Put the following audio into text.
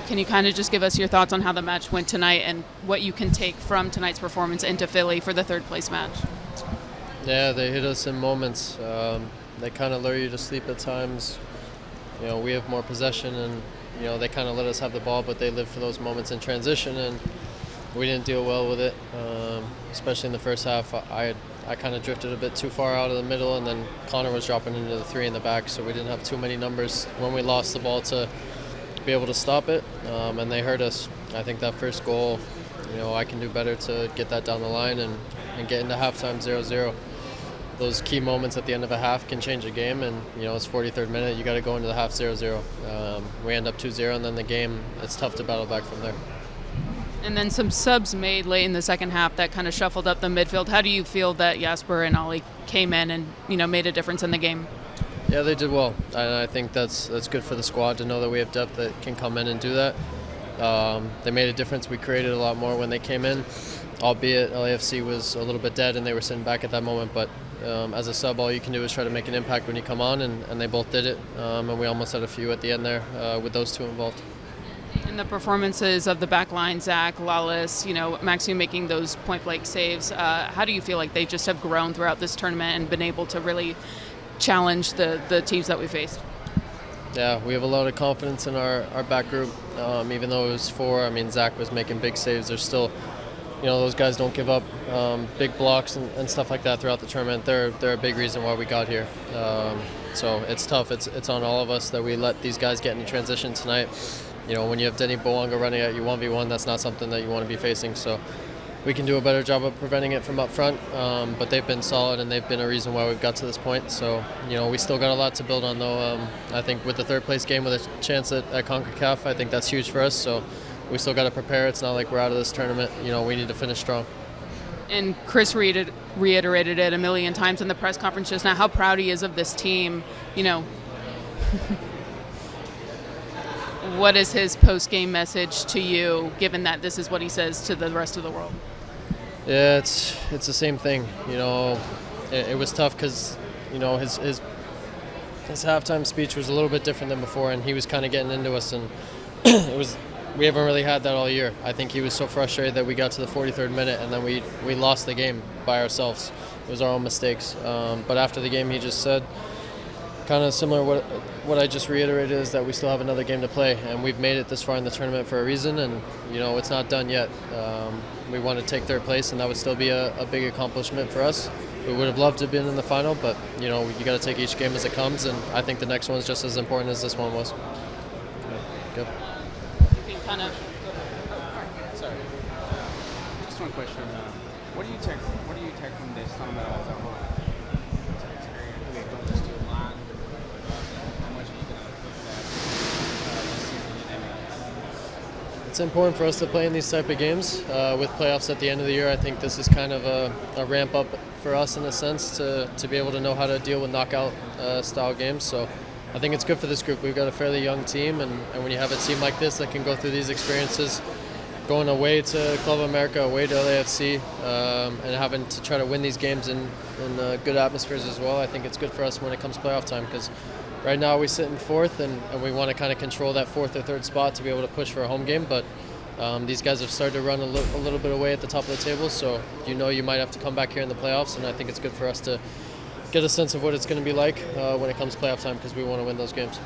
Can you kind of just give us your thoughts on how the match went tonight and what you can take from tonight's performance into Philly for the third place match? Yeah, they hit us in moments. They kind of lure you to sleep at times. We have more possession, and they kind of let us have the ball, but they live for those moments in transition, and we didn't deal well with it. Especially in the first half, I kind of drifted a bit too far out of the middle, and then Connor was dropping into the three in the back, so we didn't have too many numbers when we lost the ball to be able to stop it, and they hurt us. I think that first goal, I can do better to get that down the line and get into halftime 0-0. Those key moments at the end of a half can change a game, and it's 43rd minute, you got to go into the half 0-0. We end up 2-0, and then the game, it's tough to battle back from there. And then some subs made late in the second half that kind of shuffled up the midfield. How do you feel that Jasper and Ollie came in and made a difference in the game? Yeah, they did well, and I think that's good for the squad to know that we have depth that can come in and do that. They made a difference. We created a lot more when they came in, albeit LAFC was a little bit dead and they were sitting back at that moment, but as a sub, all you can do is try to make an impact when you come on, and they both did it, and we almost had a few at the end there with those two involved. And the performances of the back line, Zach, Lawless, Maxime making those point-blank saves, how do you feel like they just have grown throughout this tournament and been able to really challenge the teams that we faced? Yeah, we have a lot of confidence in our back group, even though it was four. Zach was making big saves. There's still, those guys don't give up big blocks and stuff like that throughout the tournament. They're a big reason why we got here. So it's tough. It's on all of us that we let these guys get into transition tonight. When you have Denny Boanga running at you 1v1, that's not something that you want to be facing. So we can do a better job of preventing it from up front, but they've been solid, and they've been a reason why we've got to this point. So, we still got a lot to build on, though. I think with the third place game with a chance at CONCACAF, I think that's huge for us. So we still got to prepare. It's not like we're out of this tournament. We need to finish strong. And Chris reiterated it a million times in the press conference just now, how proud he is of this team. What is his post-game message to you, given that this is what he says to the rest of the world? Yeah, it's the same thing. It was tough because, his halftime speech was a little bit different than before, and he was kind of getting into us, and we haven't really had that all year. I think he was so frustrated that we got to the 43rd minute, and then we lost the game by ourselves. It was our own mistakes. But after the game, he just said, kind of similar what I just reiterated, is that we still have another game to play, and we've made it this far in the tournament for a reason, and it's not done yet. We want to take third place, and that would still be a big accomplishment for us. We would have loved to have been in the final, but you got to take each game as it comes, and I think the next one is just as important as this one was. Good. Sorry. Just one question. What do you take from this tournament as a whole? It's important for us to play in these type of games. With playoffs at the end of the year, I think this is kind of a ramp up for us in a sense to be able to know how to deal with knockout style games. So I think it's good for this group. We've got a fairly young team, and when you have a team like this that can go through these experiences, going away to Club America, away to LAFC, and having to try to win these games in good atmospheres as well, I think it's good for us when it comes to playoff time, because right now we sit in fourth, and we want to kind of control that fourth or third spot to be able to push for a home game. But these guys have started to run a little bit away at the top of the table, so you might have to come back here in the playoffs, and I think it's good for us to get a sense of what it's going to be like when it comes to playoff time, because we want to win those games.